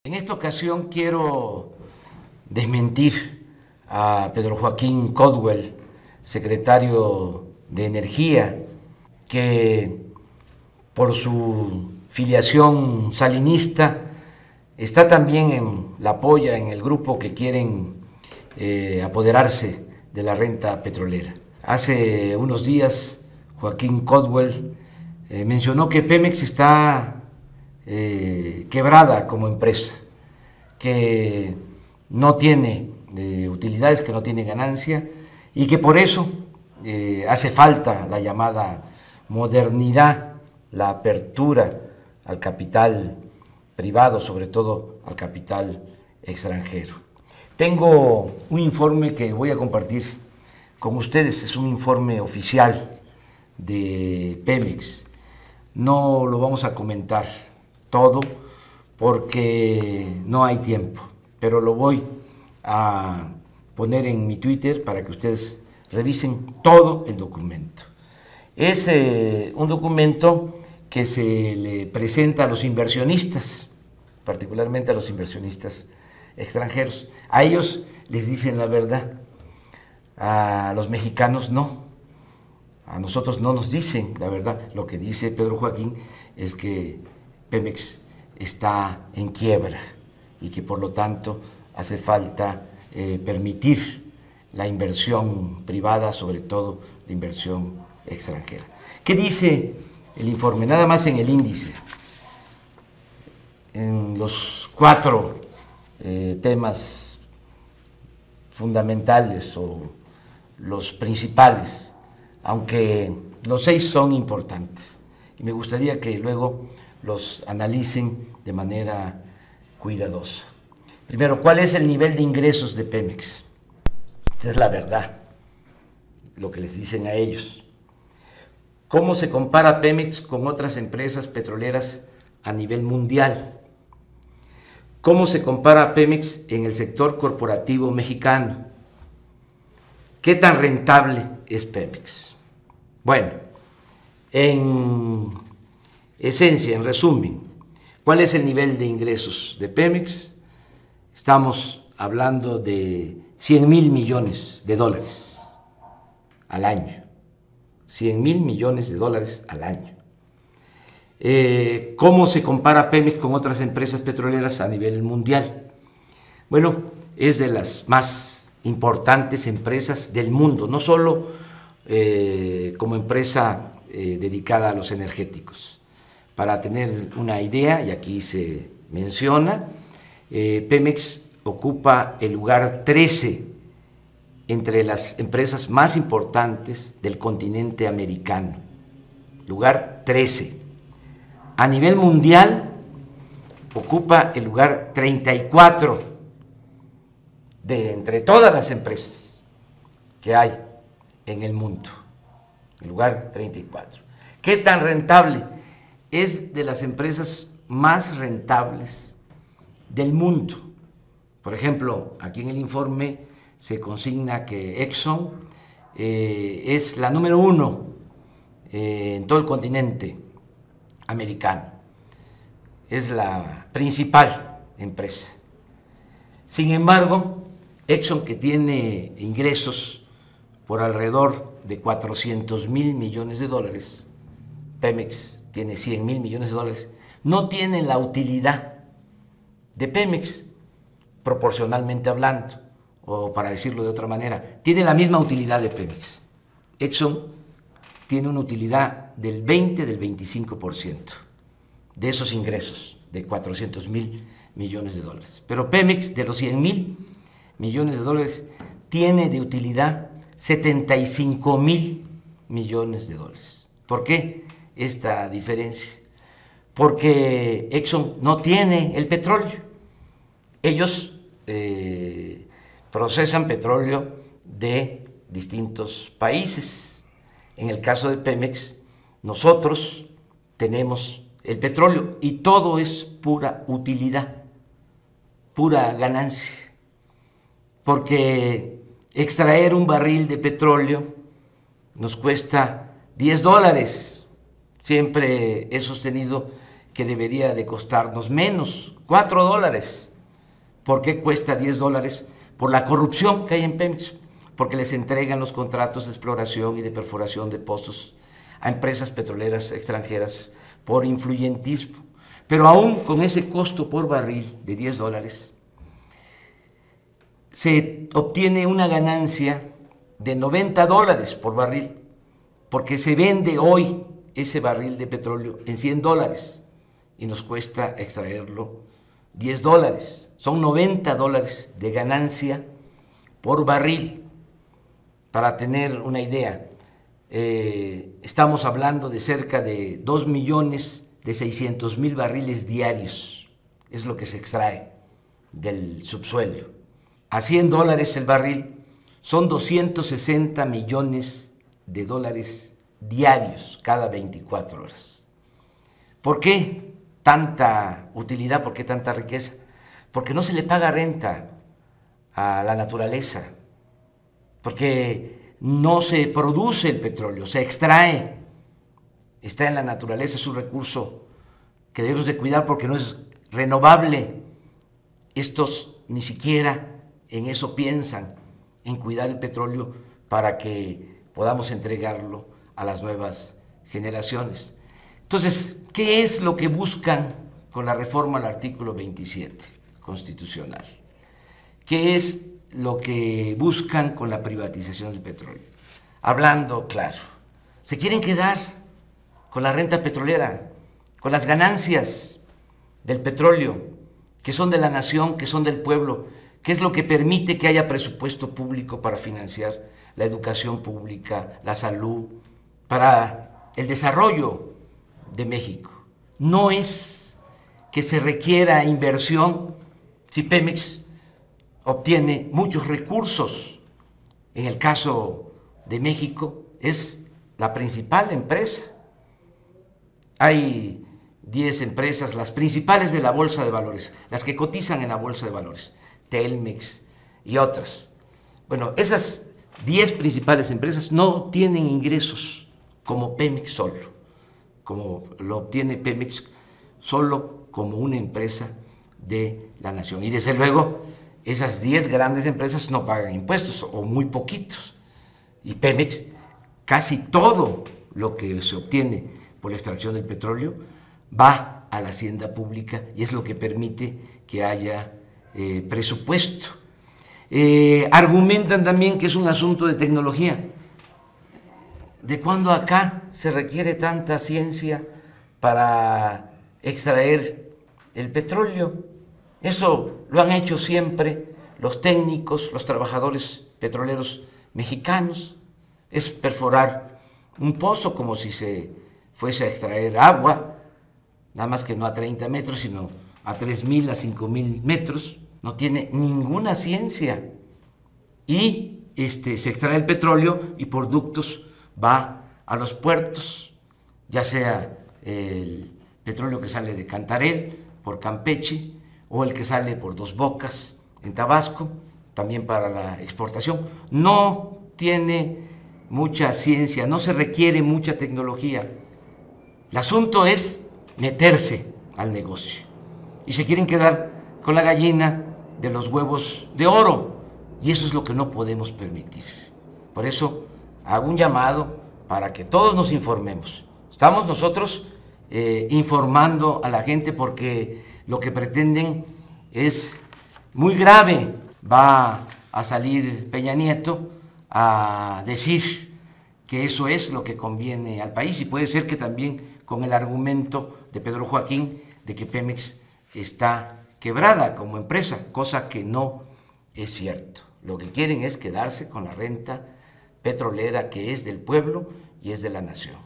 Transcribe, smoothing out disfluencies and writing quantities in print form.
En esta ocasión quiero desmentir a Pedro Joaquín Caldwell, secretario de Energía, que por su filiación salinista está también en la polla en el grupo que quieren apoderarse de la renta petrolera. Hace unos días Joaquín Caldwell mencionó que Pemex está quebrada como empresa, que no tiene utilidades, que no tiene ganancia y que por eso hace falta la llamada modernidad, la apertura al capital privado, sobre todo al capital extranjero. Tengo un informe que voy a compartir con ustedes, es un informe oficial de Pemex. No lo vamos a comentar todo porque no hay tiempo, pero lo voy a poner en mi Twitter para que ustedes revisen todo el documento. Es un documento que se le presenta a los inversionistas, particularmente a los inversionistas extranjeros. A ellos les dicen la verdad, a los mexicanos no. A nosotros no nos dicen la verdad. Lo que dice Pedro Joaquín es que Pemex está en quiebra y que por lo tanto hace falta permitir la inversión privada, sobre todo la inversión extranjera. ¿Qué dice el informe? Nada más en el índice, en los 4 temas fundamentales o los principales, aunque los 6 son importantes y me gustaría que luego los analicen de manera cuidadosa. Primero, ¿cuál es el nivel de ingresos de Pemex? Esta es la verdad, lo que les dicen a ellos. ¿Cómo se compara Pemex con otras empresas petroleras a nivel mundial? ¿Cómo se compara Pemex en el sector corporativo mexicano? ¿Qué tan rentable es Pemex? Bueno, en esencia, en resumen, ¿cuál es el nivel de ingresos de Pemex? Estamos hablando de 100,000 millones de dólares al año. 100,000 millones de dólares al año. ¿Cómo se compara Pemex con otras empresas petroleras a nivel mundial? Bueno, es de las más importantes empresas del mundo, no solo como empresa dedicada a los energéticos. Para tener una idea, y aquí se menciona, Pemex ocupa el lugar 13 entre las empresas más importantes del continente americano. Lugar 13. A nivel mundial, ocupa el lugar 34 de entre todas las empresas que hay en el mundo. El lugar 34. ¿Qué tan rentable? Es de las empresas más rentables del mundo. Por ejemplo, aquí en el informe se consigna que Exxon es la número 1 en todo el continente americano. Es la principal empresa. Sin embargo, Exxon, que tiene ingresos por alrededor de 400,000 millones de dólares, Pemex tiene 100,000 millones de dólares, no tiene la utilidad de Pemex, proporcionalmente hablando, o para decirlo de otra manera, tiene la misma utilidad de Pemex. Exxon tiene una utilidad del 20, del 25% de esos ingresos de 400,000 millones de dólares. Pero Pemex, de los 100,000 millones de dólares, tiene de utilidad 75,000 millones de dólares. ¿Por qué esta diferencia? Porque Exxon no tiene el petróleo. Ellos procesan petróleo de distintos países. En el caso de Pemex, nosotros tenemos el petróleo y todo es pura utilidad, pura ganancia, porque extraer un barril de petróleo nos cuesta $10. Siempre he sostenido que debería de costarnos menos, $4. ¿Por qué cuesta $10? Por la corrupción que hay en Pemex, porque les entregan los contratos de exploración y de perforación de pozos a empresas petroleras extranjeras por influyentismo. Pero aún con ese costo por barril de $10, se obtiene una ganancia de $90 por barril, porque se vende hoy ese barril de petróleo en $100 y nos cuesta extraerlo $10. Son $90 de ganancia por barril. Para tener una idea, estamos hablando de cerca de 2.600.000 barriles diarios, es lo que se extrae del subsuelo. A $100 el barril son 260 millones de dólares diarios cada 24 horas. ¿Por qué tanta utilidad? ¿Por qué tanta riqueza? Porque no se le paga renta a la naturaleza, porque no se produce el petróleo, se extrae, está en la naturaleza, es un recurso que debemos de cuidar porque no es renovable. Estos ni siquiera en eso piensan, en cuidar el petróleo para que podamos entregarlo a las nuevas generaciones. Entonces, ¿qué es lo que buscan con la reforma al artículo 27 constitucional? ¿Qué es lo que buscan con la privatización del petróleo? Hablando claro, se quieren quedar con la renta petrolera, con las ganancias del petróleo, que son de la nación, que son del pueblo, que es lo que permite que haya presupuesto público para financiar la educación pública, la salud, para el desarrollo de México. No es que se requiera inversión si Pemex obtiene muchos recursos. En el caso de México es la principal empresa. Hay 10 empresas, las principales de la Bolsa de Valores, las que cotizan en la Bolsa de Valores, Telmex y otras. Bueno, esas 10 principales empresas no tienen ingresos como Pemex solo, como lo obtiene Pemex solo como una empresa de la nación. Y desde luego, esas 10 grandes empresas no pagan impuestos o muy poquitos. Y Pemex, casi todo lo que se obtiene por la extracción del petróleo va a la hacienda pública y es lo que permite que haya presupuesto. Argumentan también que es un asunto de tecnología. ¿De cuándo acá se requiere tanta ciencia para extraer el petróleo? Eso lo han hecho siempre los técnicos, los trabajadores petroleros mexicanos. Es perforar un pozo como si se fuese a extraer agua, nada más que no a 30 metros, sino a 3.000, a 5.000 metros. No tiene ninguna ciencia. Y se extrae el petróleo y por ductos va a los puertos, ya sea el petróleo que sale de Cantarell por Campeche o el que sale por Dos Bocas en Tabasco, también para la exportación. No tiene mucha ciencia, no se requiere mucha tecnología. El asunto es meterse al negocio y se quieren quedar con la gallina de los huevos de oro y eso es lo que no podemos permitir. Por eso hago un llamado para que todos nos informemos. Estamos nosotros informando a la gente porque lo que pretenden es muy grave. Va a salir Peña Nieto a decir que eso es lo que conviene al país y puede ser que también con el argumento de Pedro Joaquín de que Pemex está quebrada como empresa, cosa que no es cierto. Lo que quieren es quedarse con la renta petrolera que es del pueblo y es de la nación.